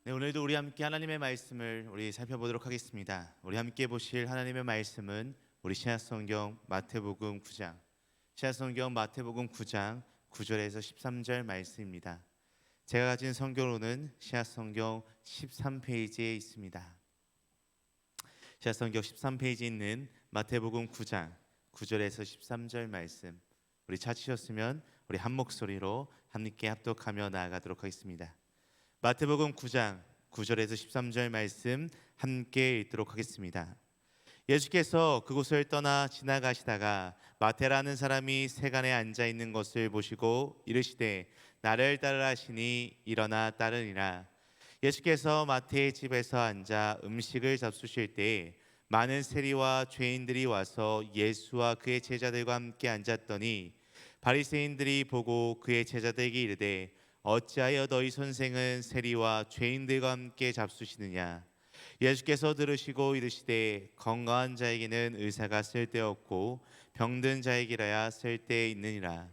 네, 오늘도 우리 함께 하나님의 말씀을 우리 살펴보도록 하겠습니다. 우리 함께 보실 하나님의 말씀은 우리 신약성경 마태복음 9장, 신약성경 마태복음 9장 9절에서 13절 말씀입니다. 제가 가진 성경으로는 신약성경 13페이지에 있습니다. 신약성경 13페이지에 있는 마태복음 9장 9절에서 13절 말씀, 우리 찾으셨으면 우리 한 목소리로 함께 합독하며 나아가도록 하겠습니다. 마태복음 9장 9절에서 13절 말씀 함께 읽도록 하겠습니다. 예수께서 그곳을 떠나 지나가시다가 마태라는 사람이 세간에 앉아 있는 것을 보시고 이르시되 나를 따르라 하시니 일어나 따르니라. 예수께서 마태의 집에서 앉아 음식을 잡수실 때에 많은 세리와 죄인들이 와서 예수와 그의 제자들과 함께 앉았더니 바리새인들이 보고 그의 제자들에게 이르되 어찌하여 너희 선생은 세리와 죄인들과 함께 잡수시느냐. 예수께서 들으시고 이르시되 건강한 자에게는 의사가 쓸데없고 병든 자에게라야 쓸데있느니라.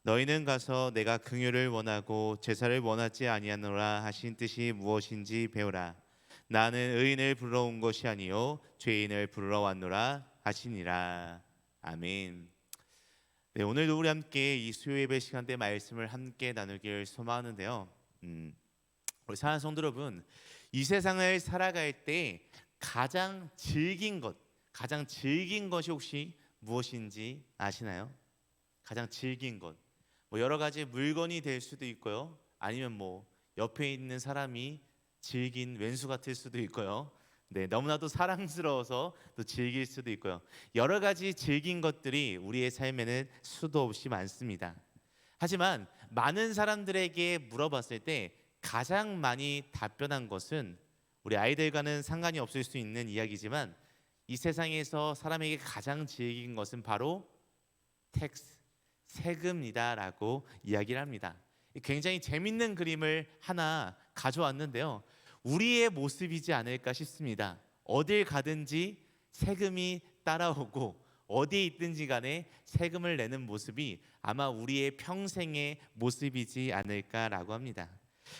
너희는 가서 내가 긍휼을 원하고 제사를 원하지 아니하노라 하신 뜻이 무엇인지 배우라. 나는 의인을 부르러 온 것이 아니요 죄인을 부르러 왔노라 하시니라. 아멘. 네, 오늘도 우리 함께 이 수요 예배 시간대 말씀을 함께 나누길 소망하는데요. 우리 사랑하는 성도 여러분, 이 세상을 살아갈 때 가장 즐긴 것이 혹시 무엇인지 아시나요? 가장 즐긴 것, 여러 가지 물건이 될 수도 있고요, 아니면 옆에 있는 사람이 즐긴 왼수 같을 수도 있고요. 네, 너무나도 사랑스러워서 또 즐길 수도 있고요. 여러 가지 즐긴 것들이 우리의 삶에는 수도 없이 많습니다. 하지만 많은 사람들에게 물어봤을 때 가장 많이 답변한 것은, 우리 아이들과는 상관이 없을 수 있는 이야기지만 이 세상에서 사람에게 가장 즐긴 것은 바로 텍스, 세금이다라고 이야기를 합니다. 굉장히 재밌는 그림을 하나 가져왔는데요, 우리의 모습이지 않을까 싶습니다. 어딜 가든지 세금이 따라오고 어디에 있든지 간에 세금을 내는 모습이 아마 우리의 평생의 모습이지 않을까라고 합니다.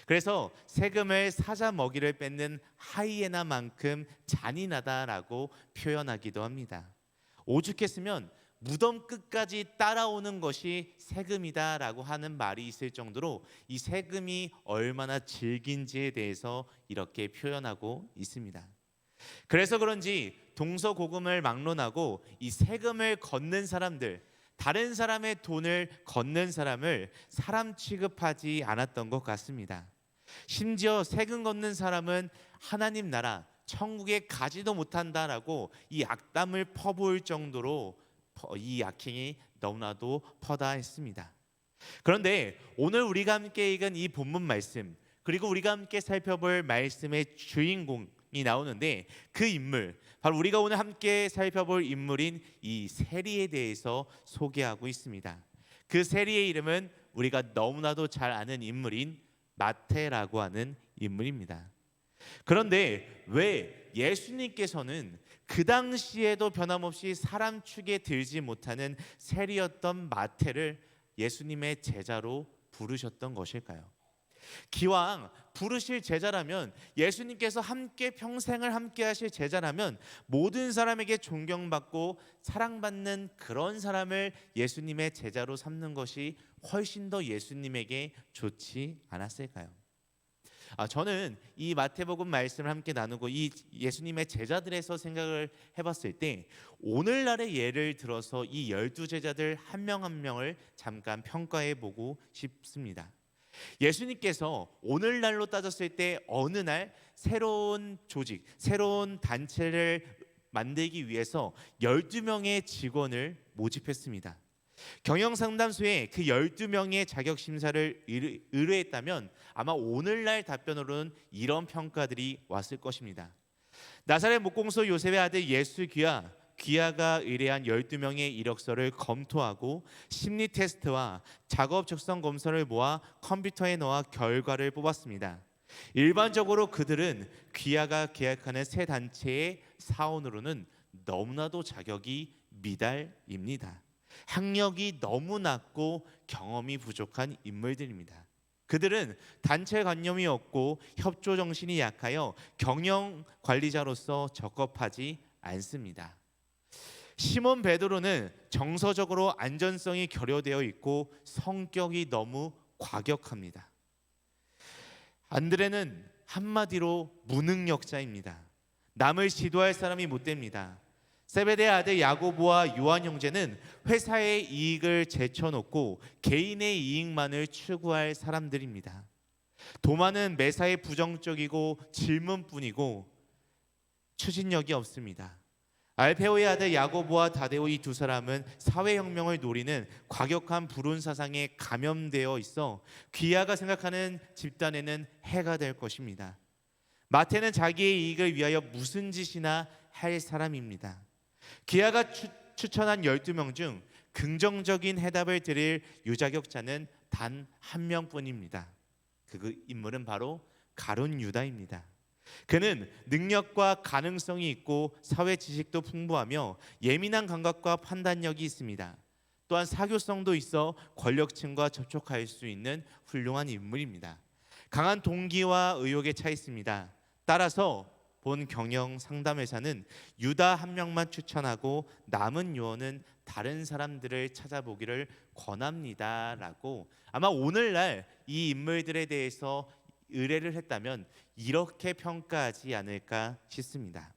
그래서 세금을 사자 먹이를 뺏는 하이에나만큼 잔인하다라고 표현하기도 합니다. 오죽했으면 무덤 끝까지 따라오는 것이 세금이다라고 하는 말이 있을 정도로 이 세금이 얼마나 질긴지에 대해서 이렇게 표현하고 있습니다. 그래서 그런지 동서고금을 막론하고 이 세금을 걷는 사람들, 다른 사람의 돈을 걷는 사람을 사람 취급하지 않았던 것 같습니다. 심지어 세금 걷는 사람은 하나님 나라, 천국에 가지도 못한다라고 이 악담을 퍼부을 정도로 이 악행이 너무나도 퍼다했습니다. 그런데 오늘 우리가 함께 읽은 이 본문 말씀, 그리고 우리가 함께 살펴볼 말씀의 주인공이 나오는데, 그 인물, 바로 우리가 오늘 함께 살펴볼 인물인 이 세리에 대해서 소개하고 있습니다. 그 세리의 이름은 우리가 너무나도 잘 아는 인물인 마태라고 하는 인물입니다. 그런데 왜 예수님께서는 그 당시에도 변함없이 사람 축에 들지 못하는 세리였던 마태를 예수님의 제자로 부르셨던 것일까요? 기왕 부르실 제자라면, 예수님께서 함께 평생을 함께 하실 제자라면 모든 사람에게 존경받고 사랑받는 그런 사람을 예수님의 제자로 삼는 것이 훨씬 더 예수님에게 좋지 않았을까요? 저는 이 마태복음 말씀을 함께 나누고 이 예수님의 제자들에서 생각을 해봤을 때, 오늘날의 예를 들어서 이 12제자들 한 명 한 명을 잠깐 평가해 보고 싶습니다. 예수님께서 오늘날로 따졌을 때 어느 날 새로운 조직, 새로운 단체를 만들기 위해서 12명의 직원을 모집했습니다. 경영상담소에 그 12명의 자격심사를 의뢰했다면 아마 오늘날 답변으로는 이런 평가들이 왔을 것입니다. 나사렛 목공소 요셉의 아들 예수 귀하가 의뢰한 12명의 이력서를 검토하고 심리 테스트와 작업 적성 검사를 모아 컴퓨터에 넣어 결과를 뽑았습니다. 일반적으로 그들은 귀하가 계약하는 새 단체의 사원으로는 너무나도 자격이 미달입니다. 학력이 너무 낮고 경험이 부족한 인물들입니다. 그들은 단체관념이 없고 협조 정신이 약하여 경영 관리자로서 적합하지 않습니다. 시몬 베드로는 정서적으로 안전성이 결여되어 있고 성격이 너무 과격합니다. 안드레는 한마디로 무능력자입니다. 남을 지도할 사람이 못 됩니다. 세베대의 아들 야고보와 요한 형제는 회사의 이익을 제쳐놓고 개인의 이익만을 추구할 사람들입니다. 도마는 매사에 부정적이고 질문뿐이고 추진력이 없습니다. 알페오의 아들 야고보와 다데오 이 두 사람은 사회혁명을 노리는 과격한 불운 사상에 감염되어 있어 귀하가 생각하는 집단에는 해가 될 것입니다. 마태는 자기의 이익을 위하여 무슨 짓이나 할 사람입니다. 귀하가 추천한 12명 중 긍정적인 해답을 드릴 유자격자는 단 한 명뿐입니다. 그 인물은 바로 가룟 유다입니다. 그는 능력과 가능성이 있고 사회 지식도 풍부하며 예민한 감각과 판단력이 있습니다. 또한 사교성도 있어 권력층과 접촉할 수 있는 훌륭한 인물입니다. 강한 동기와 의욕에 차 있습니다. 따라서 본 경영 상담회사는 유다 한 명만 추천하고 남은 요원은 다른 사람들을 찾아보기를 권합니다라고 아마 오늘날 이 인물들에 대해서 의뢰를 했다면 이렇게 평가하지 않을까 싶습니다.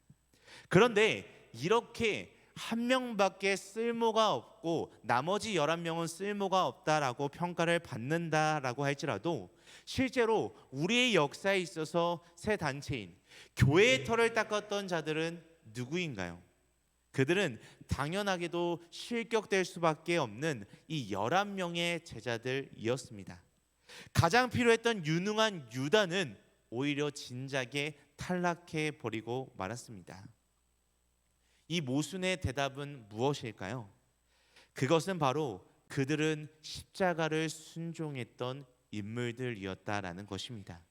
그런데 이렇게 한 명밖에 쓸모가 없고 나머지 11명은 쓸모가 없다라고 평가를 받는다라고 할지라도 실제로 우리의 역사에 있어서 새 단체인 교회의 털을 닦았던 자들은 누구인가요? 그들은 당연하게도 실격될 수밖에 없는 이 11명의 제자들이었습니다. 가장 필요했던 유능한 유다는 오히려 진작에 탈락해 버리고 말았습니다. 이 모순의 대답은 무엇일까요? 그것은 바로 그들은 십자가를 순종했던 인물들이었다라는 것입니다.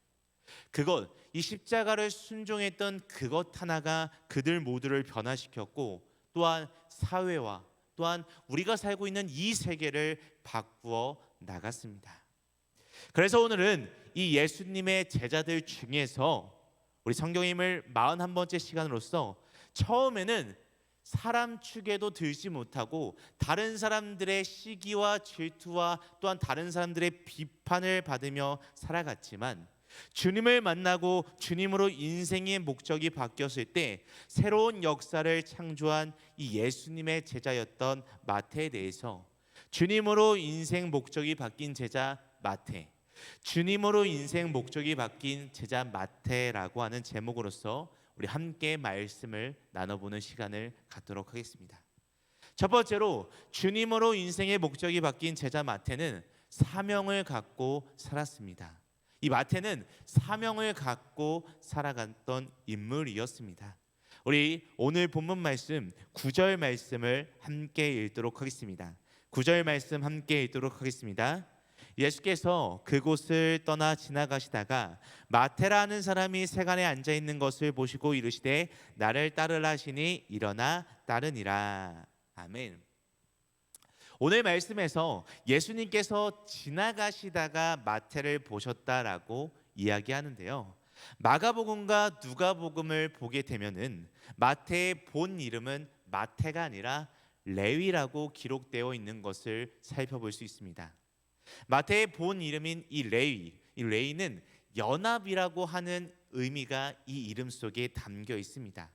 이 십자가를 순종했던 그것 하나가 그들 모두를 변화시켰고 또한 사회와 또한 우리가 살고 있는 이 세계를 바꾸어 나갔습니다. 그래서 오늘은 이 예수님의 제자들 중에서 우리 성경임을 41번째 시간으로서 처음에는 사람 축에도 들지 못하고 다른 사람들의 시기와 질투와 또한 다른 사람들의 비판을 받으며 살아갔지만 주님을 만나고 주님으로 인생의 목적이 바뀌었을 때 새로운 역사를 창조한 이 예수님의 제자였던 마태에 대해서 주님으로 인생 목적이 바뀐 제자 마태, 주님으로 인생 목적이 바뀐 제자 마태라고 하는 제목으로서 우리 함께 말씀을 나눠보는 시간을 갖도록 하겠습니다. 첫 번째로 주님으로 인생의 목적이 바뀐 제자 마태는 사명을 갖고 살았습니다. 이 마태는 사명을 갖고 살아갔던 인물이었습니다. 우리 오늘 본문 말씀 9절 말씀을 함께 읽도록 하겠습니다. 9절 말씀 함께 읽도록 하겠습니다. 예수께서 그곳을 떠나 지나가시다가 마태라는 사람이 세간에 앉아 있는 것을 보시고 이르시되 나를 따르라 하시니 일어나 따르니라. 아멘. 오늘 말씀에서 예수님께서 지나가시다가 마태를 보셨다라고 이야기하는데요. 마가복음과 누가복음을 보게 되면은 마태의 본 이름은 마태가 아니라 레위라고 기록되어 있는 것을 살펴볼 수 있습니다. 마태의 본 이름인 이 레위는 연합이라고 하는 의미가 이 이름 속에 담겨 있습니다.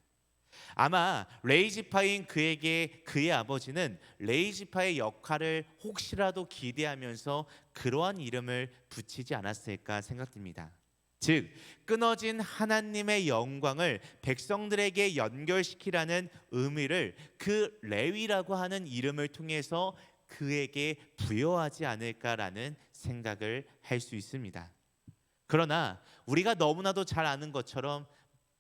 아마 레이지파인 그에게 그의 아버지는 레이지파의 역할을 혹시라도 기대하면서 그러한 이름을 붙이지 않았을까 생각됩니다. 즉 끊어진 하나님의 영광을 백성들에게 연결시키라는 의미를 그 레위라고 하는 이름을 통해서 그에게 부여하지 않을까라는 생각을 할 수 있습니다. 그러나 우리가 너무나도 잘 아는 것처럼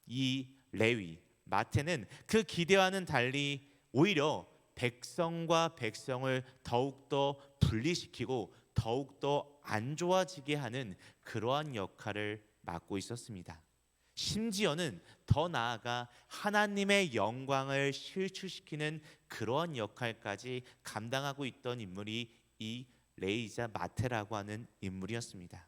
이 레위 마태는 그 기대와는 달리 오히려 백성과 백성을 더욱더 분리시키고 더욱더 안 좋아지게 하는 그러한 역할을 맡고 있었습니다. 심지어는 더 나아가 하나님의 영광을 실추시키는 그러한 역할까지 감당하고 있던 인물이 이 레이자 마태라고 하는 인물이었습니다.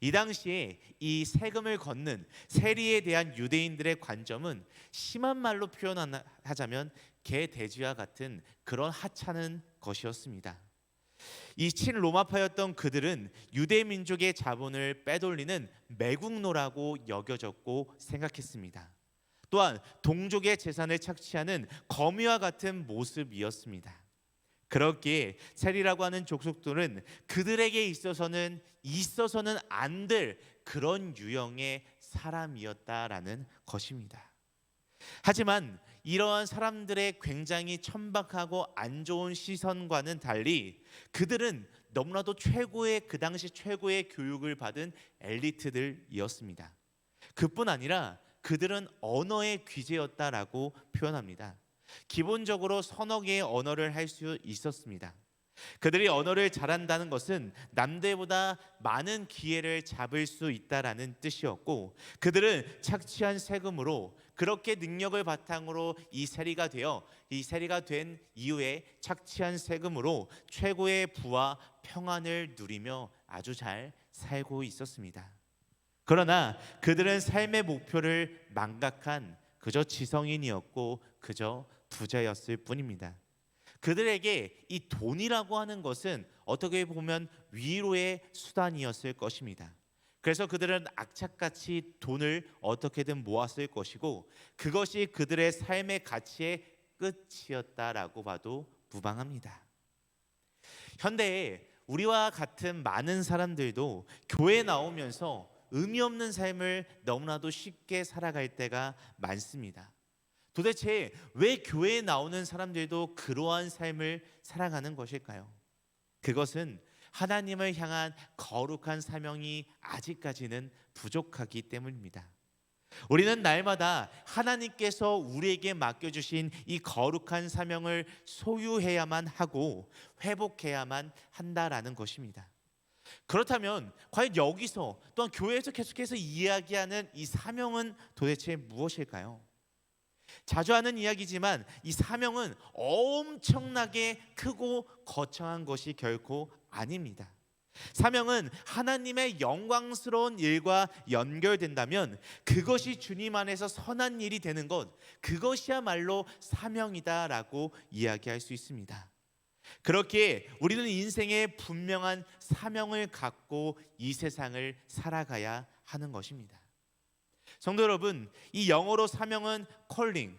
이 당시에 이 세금을 걷는 세리에 대한 유대인들의 관점은 심한 말로 표현하자면 개돼지와 같은 그런 하찮은 것이었습니다. 이 친로마파였던 그들은 유대 민족의 자본을 빼돌리는 매국노라고 여겨졌고 생각했습니다. 또한 동족의 재산을 착취하는 거미와 같은 모습이었습니다. 그렇기에 세리라고 하는 족속들은 그들에게 있어서는 안 될 그런 유형의 사람이었다라는 것입니다. 하지만 이러한 사람들의 굉장히 천박하고 안 좋은 시선과는 달리 그들은 너무나도 그 당시 최고의 교육을 받은 엘리트들이었습니다. 그뿐 아니라 그들은 언어의 귀재였다라고 표현합니다. 기본적으로 서너 개의 언어를 할 수 있었습니다. 그들이 언어를 잘한다는 것은 남들보다 많은 기회를 잡을 수 있다라는 뜻이었고, 그들은 착취한 세금으로 그렇게 능력을 바탕으로 이 세리가 된 이후에 착취한 세금으로 최고의 부와 평안을 누리며 아주 잘 살고 있었습니다. 그러나 그들은 삶의 목표를 망각한 그저 지성인이었고 그저 부자였을 뿐입니다. 그들에게 이 돈이라고 하는 것은 어떻게 보면 위로의 수단이었을 것입니다. 그래서 그들은 악착같이 돈을 어떻게든 모았을 것이고 그것이 그들의 삶의 가치의 끝이었다라고 봐도 무방합니다. 현대에 우리와 같은 많은 사람들도 교회 나오면서 의미 없는 삶을 너무나도 쉽게 살아갈 때가 많습니다. 도대체 왜 교회에 나오는 사람들도 그러한 삶을 살아가는 것일까요? 그것은 하나님을 향한 거룩한 사명이 아직까지는 부족하기 때문입니다. 우리는 날마다 하나님께서 우리에게 맡겨주신 이 거룩한 사명을 소유해야만 하고 회복해야만 한다라는 것입니다. 그렇다면 과연 여기서 또한 교회에서 계속해서 이야기하는 이 사명은 도대체 무엇일까요? 자주 하는 이야기지만 이 사명은 엄청나게 크고 거창한 것이 결코 아닙니다. 사명은 하나님의 영광스러운 일과 연결된다면 그것이 주님 안에서 선한 일이 되는 것, 그것이야말로 사명이다라고 이야기할 수 있습니다. 그렇기에 우리는 인생에 분명한 사명을 갖고 이 세상을 살아가야 하는 것입니다. 성도 여러분, 이 영어로 사명은 calling,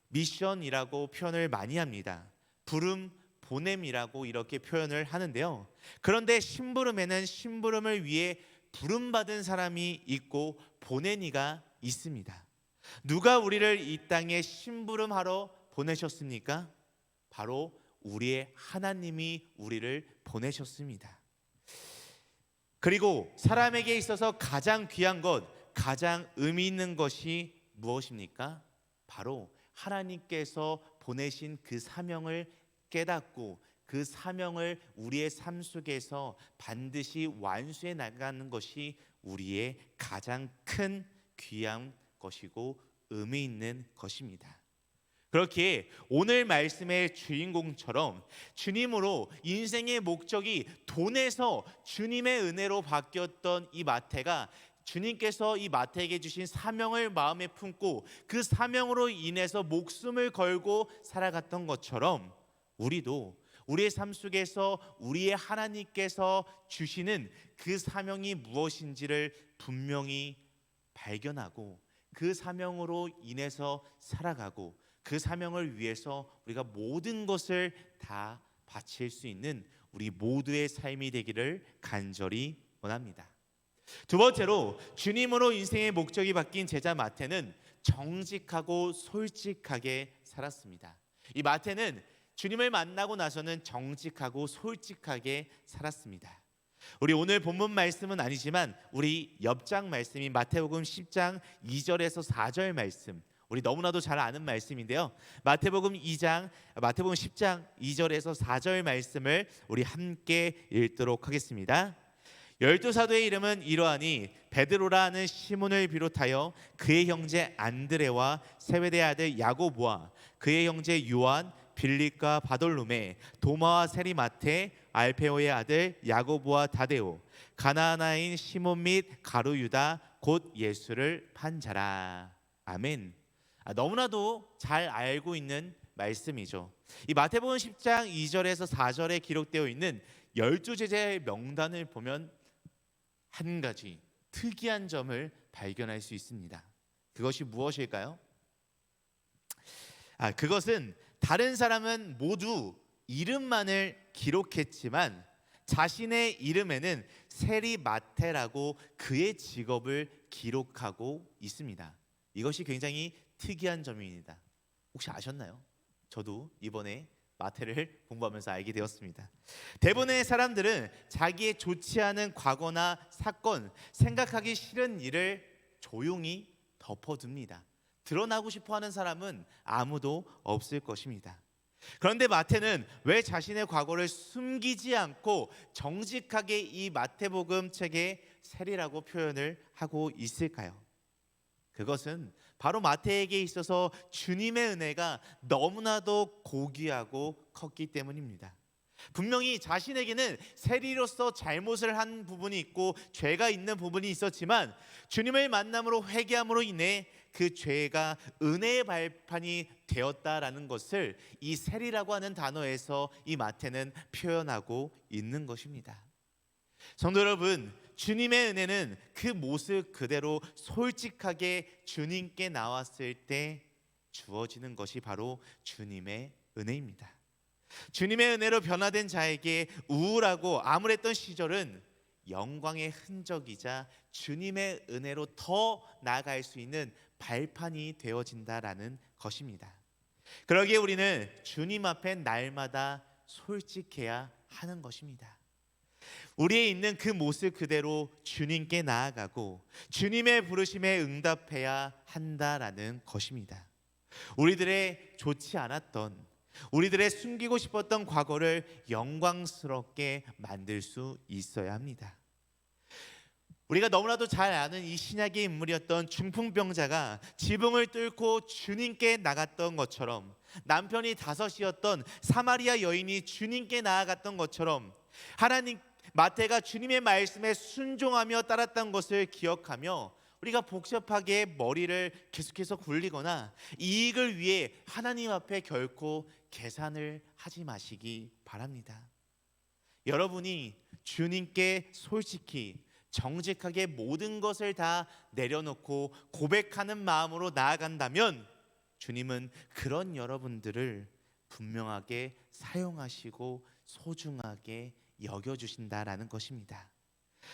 미션이라고 표현을 많이 합니다. 부름, 보냄이라고 이렇게 표현을 하는데요. 그런데 심부름에는 심부름을 위해 부름받은 사람이 있고 보낸 이가 있습니다. 누가 우리를 이 땅에 심부름하러 보내셨습니까? 바로 우리의 하나님이 우리를 보내셨습니다. 그리고 사람에게 있어서 가장 귀한 것, 가장 의미 있는 것이 무엇입니까? 바로 하나님께서 보내신 그 사명을 깨닫고 그 사명을 우리의 삶 속에서 반드시 완수해 나가는 것이 우리의 가장 큰 귀한 것이고 의미 있는 것입니다. 그렇기에 오늘 말씀의 주인공처럼 주님으로 인생의 목적이 돈에서 주님의 은혜로 바뀌었던 이 마태가 주님께서 이 마태에게 주신 사명을 마음에 품고 그 사명으로 인해서 목숨을 걸고 살아갔던 것처럼 우리도 우리의 삶 속에서 우리의 하나님께서 주시는 그 사명이 무엇인지를 분명히 발견하고 그 사명으로 인해서 살아가고 그 사명을 위해서 우리가 모든 것을 다 바칠 수 있는 우리 모두의 삶이 되기를 간절히 원합니다. 두 번째로 주님으로 인생의 목적이 바뀐 제자 마태는 정직하고 솔직하게 살았습니다. 이 마태는 주님을 만나고 나서는 정직하고 솔직하게 살았습니다. 우리 오늘 본문 말씀은 아니지만 우리 옆장 말씀인 마태복음 10장 2절에서 4절 말씀, 우리 너무나도 잘 아는 말씀인데요. 마태복음 10장 2절에서 4절 말씀을 우리 함께 읽도록 하겠습니다. 12사도의 이름은 이러하니 베드로라 하는 시몬을 비롯하여 그의 형제 안드레와 세베대의 아들 야고보와 그의 형제 요한, 빌립과 바돌로메, 도마와 세리마테, 알페오의 아들 야고보와 다데오, 가나안인 시몬 및 가룟 유다 곧 예수를 판 자라. 아멘. 너무나도 잘 알고 있는 말씀이죠. 이 마태복음 10장 2절에서 4절에 기록되어 있는 12제자의 명단을 보면 한 가지 특이한 점을 발견할 수 있습니다. 그것이 무엇일까요? 그것은 다른 사람은 모두 이름만을 기록했지만 자신의 이름에는 세리 마태라고 그의 직업을 기록하고 있습니다. 이것이 굉장히 특이한 점입니다. 혹시 아셨나요? 저도 이번에 마태를 공부하면서 알게 되었습니다. 대부분의 사람들은 자기의 좋지 않은 과거나 사건, 생각하기 싫은 일을 조용히 덮어둡니다. 드러나고 싶어하는 사람은 아무도 없을 것입니다. 그런데 마태는 왜 자신의 과거를 숨기지 않고 정직하게 이 마태복음 책에 세리라고 표현을 하고 있을까요? 그것은 바로 마태에게 있어서 주님의 은혜가 너무나도 고귀하고 컸기 때문입니다. 분명히 자신에게는 세리로서 잘못을 한 부분이 있고 죄가 있는 부분이 있었지만 주님을 만남으로 회개함으로 인해 그 죄가 은혜의 발판이 되었다라는 것을 이 세리라고 하는 단어에서 이 마태는 표현하고 있는 것입니다. 성도 여러분, 주님의 은혜는 그 모습 그대로 솔직하게 주님께 나왔을 때 주어지는 것이 바로 주님의 은혜입니다. 주님의 은혜로 변화된 자에게 우울하고 암울했던 시절은 영광의 흔적이자 주님의 은혜로 더 나아갈 수 있는 발판이 되어진다라는 것입니다. 그러기에 우리는 주님 앞에 날마다 솔직해야 하는 것입니다. 우리의 있는 그 모습 그대로 주님께 나아가고 주님의 부르심에 응답해야 한다라는 것입니다. 우리들의 좋지 않았던, 우리들의 숨기고 싶었던 과거를 영광스럽게 만들 수 있어야 합니다. 우리가 너무나도 잘 아는 이 신약의 인물이었던 중풍병자가 지붕을 뚫고 주님께 나갔던 것처럼, 남편이 다섯이었던 사마리아 여인이 주님께 나아갔던 것처럼, 마태가 주님의 말씀에 순종하며 따랐던 것을 기억하며 우리가 복잡하게 머리를 계속해서 굴리거나 이익을 위해 하나님 앞에 결코 계산을 하지 마시기 바랍니다. 여러분이 주님께 솔직히 정직하게 모든 것을 다 내려놓고 고백하는 마음으로 나아간다면 주님은 그런 여러분들을 분명하게 사용하시고 소중하게 여겨주신다라는 것입니다.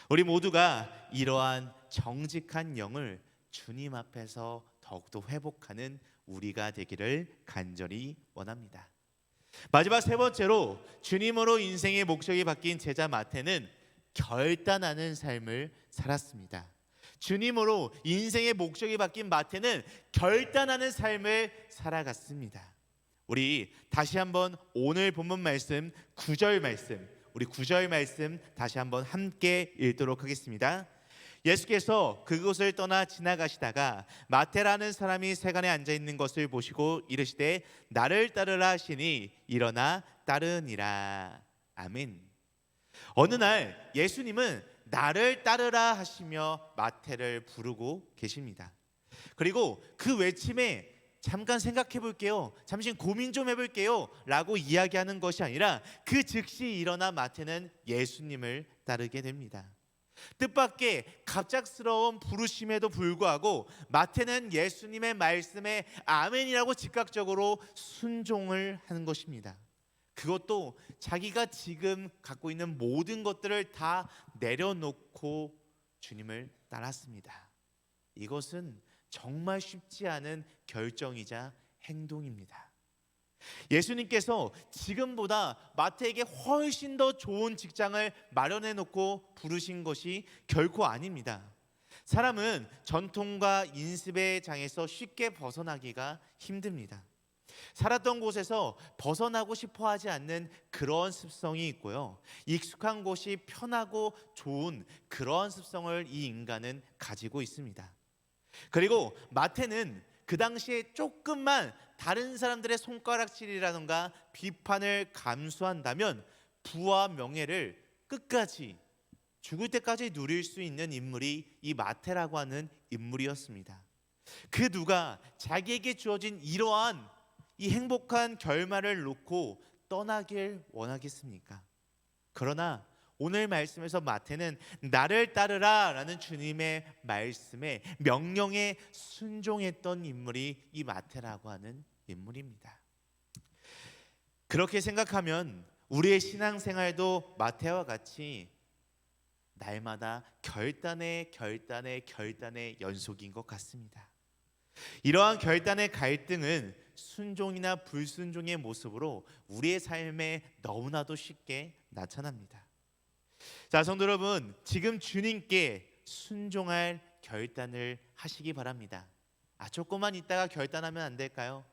우리 모두가 이러한 정직한 영을 주님 앞에서 더욱더 회복하는 우리가 되기를 간절히 원합니다. 마지막 세 번째로 주님으로 인생의 목적이 바뀐 제자 마태는 결단하는 삶을 살았습니다. 주님으로 인생의 목적이 바뀐 마태는 결단하는 삶을 살아갔습니다. 우리 다시 한번 오늘 본문 말씀 9절 말씀, 우리 9절 말씀 다시 한번 함께 읽도록 하겠습니다. 예수께서 그곳을 떠나 지나가시다가 마태라는 사람이 세간에 앉아 있는 것을 보시고 이르시되 나를 따르라 하시니 일어나 따르니라. 아멘. 어느 날 예수님은 나를 따르라 하시며 마태를 부르고 계십니다. 그리고 그 외침에 잠깐 생각해 볼게요, 잠시 고민 좀 해볼게요 라고 이야기하는 것이 아니라 그 즉시 일어나 마태는 예수님을 따르게 됩니다. 뜻밖의 갑작스러운 부르심에도 불구하고 마태는 예수님의 말씀에 아멘이라고 즉각적으로 순종을 하는 것입니다. 그것도 자기가 지금 갖고 있는 모든 것들을 다 내려놓고 주님을 따랐습니다. 이것은 정말 쉽지 않은 결정이자 행동입니다. 예수님께서 지금보다 마태에게 훨씬 더 좋은 직장을 마련해 놓고 부르신 것이 결코 아닙니다. 사람은 전통과 인습의 장에서 쉽게 벗어나기가 힘듭니다. 살았던 곳에서 벗어나고 싶어 하지 않는 그런 습성이 있고요, 익숙한 곳이 편하고 좋은 그런 습성을 이 인간은 가지고 있습니다. 그리고 마태는 그 당시에 조금만 다른 사람들의 손가락질이라든가 비판을 감수한다면 부와 명예를 끝까지 죽을 때까지 누릴 수 있는 인물이 이 마태라고 하는 인물이었습니다. 그 누가 자기에게 주어진 이러한 이 행복한 결말을 놓고 떠나길 원하겠습니까? 그러나 오늘 말씀에서 마태는 나를 따르라 라는 주님의 말씀에 명령에 순종했던 인물이 이 마태라고 하는 인물입니다. 그렇게 생각하면 우리의 신앙생활도 마태와 같이 날마다 결단의 연속인 것 같습니다. 이러한 결단의 갈등은 순종이나 불순종의 모습으로 우리의 삶에 너무나도 쉽게 나타납니다. 자, 성도 여러분, 지금 주님께 순종할 결단을 하시기 바랍니다. 조금만 있다가 결단하면 안 될까요?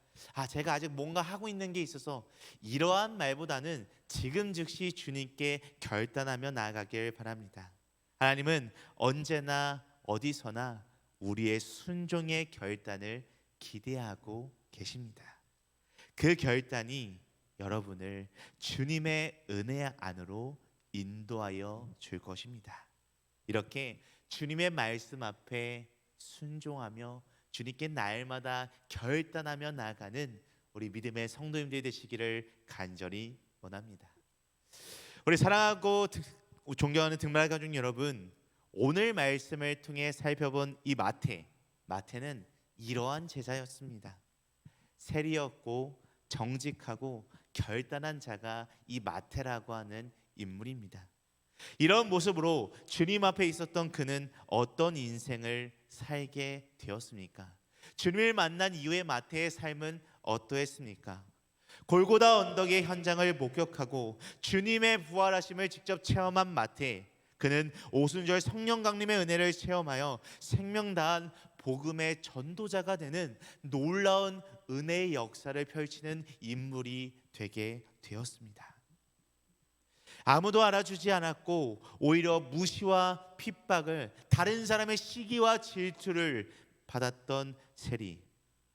제가 아직 뭔가 하고 있는 게 있어서, 이러한 말보다는 지금 즉시 주님께 결단하며 나아가길 바랍니다. 하나님은 언제나 어디서나 우리의 순종의 결단을 기대하고 계십니다. 그 결단이 여러분을 주님의 은혜 안으로 인도하여 줄 것입니다. 이렇게 주님의 말씀 앞에 순종하며 주님께 날마다 결단하며 나아가는 우리 믿음의 성도님들이 되시기를 간절히 원합니다. 우리 사랑하고 존경하는 등말 가족 여러분, 오늘 말씀을 통해 살펴본 이 마태는 이러한 제자였습니다. 세리였고 정직하고 결단한 자가 이 마태라고 하는 인물입니다. 이런 모습으로 주님 앞에 있었던 그는 어떤 인생을 살게 되었습니까? 주님을 만난 이후의 마태의 삶은 어떠했습니까? 골고다 언덕의 현장을 목격하고 주님의 부활하심을 직접 체험한 마태, 그는 오순절 성령 강림의 은혜를 체험하여 생명 다한 복음의 전도자가 되는 놀라운 은혜의 역사를 펼치는 인물이 되게 되었습니다. 아무도 알아주지 않았고 오히려 무시와 핍박을, 다른 사람의 시기와 질투를 받았던 세리.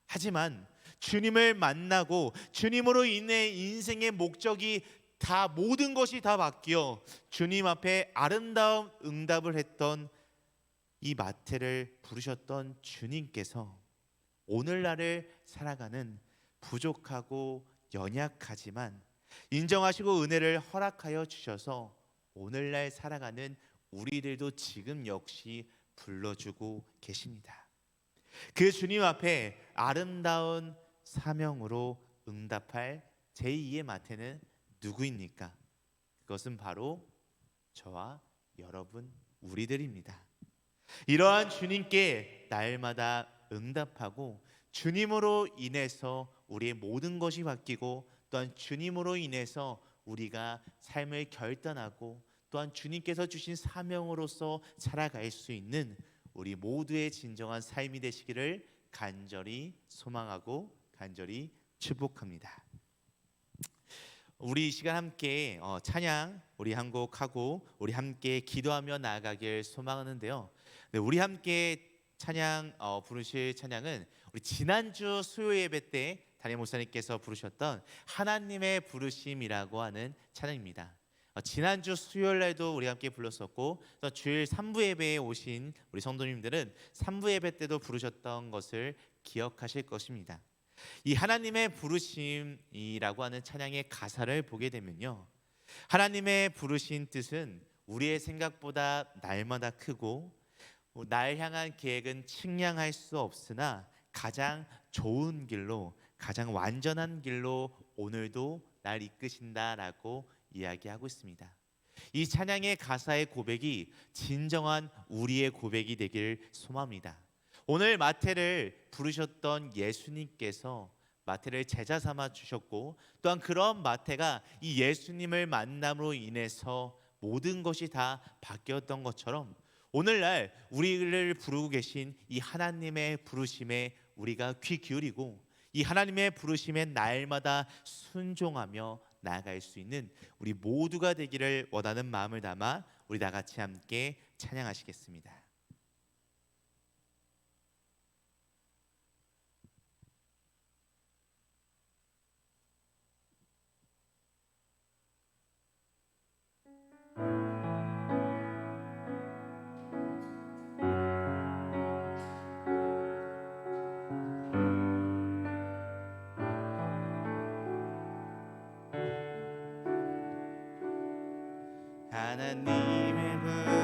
하지만 주님을 만나고 주님으로 인해 인생의 목적이 모든 것이 다 바뀌어 주님 앞에 아름다운 응답을 했던 이 마태를 부르셨던 주님께서 오늘날을 살아가는 부족하고 연약하지만 인정하시고 은혜를 허락하여 주셔서 오늘날 살아가는 우리들도 지금 역시 불러주고 계십니다. 그 주님 앞에 아름다운 사명으로 응답할 제2의 마태는 누구입니까? 그것은 바로 저와 여러분 우리들입니다. 이러한 주님께 날마다 응답하고 주님으로 인해서 우리의 모든 것이 바뀌고, 또한 주님으로 인해서 우리가 삶을 결단하고 또한 주님께서 주신 사명으로서 살아갈 수 있는 우리 모두의 진정한 삶이 되시기를 간절히 소망하고 간절히 축복합니다. 우리 이 시간 함께 찬양 우리 한 곡 하고 우리 함께 기도하며 나아가길 소망하는데요. 우리 함께 찬양 부르실 찬양은 우리 지난주 수요 예배 때 담임 목사님께서 부르셨던 하나님의 부르심이라고 하는 찬양입니다. 지난주 수요일 날도 우리 함께 불렀었고, 또 주일 3부 예배에 오신 우리 성도님들은 3부 예배 때도 부르셨던 것을 기억하실 것입니다. 이 하나님의 부르심이라고 하는 찬양의 가사를 보게 되면요, 하나님의 부르신 뜻은 우리의 생각보다 날마다 크고 날 향한 계획은 측량할 수 없으나 가장 좋은 길로, 가장 완전한 길로 오늘도 날 이끄신다라고 이야기하고 있습니다. 이 찬양의 가사의 고백이 진정한 우리의 고백이 되길 소망합니다. 오늘 마태를 부르셨던 예수님께서 마태를 제자 삼아 주셨고, 또한 그런 마태가 이 예수님을 만남으로 인해서 모든 것이 다 바뀌었던 것처럼 오늘날 우리를 부르고 계신 이 하나님의 부르심에 우리가 귀 기울이고 이 하나님의 부르심에 날마다 순종하며 나아갈 수 있는 우리 모두가 되기를 원하는 마음을 담아 우리 다 같이 함께 찬양하시겠습니다. 하나님의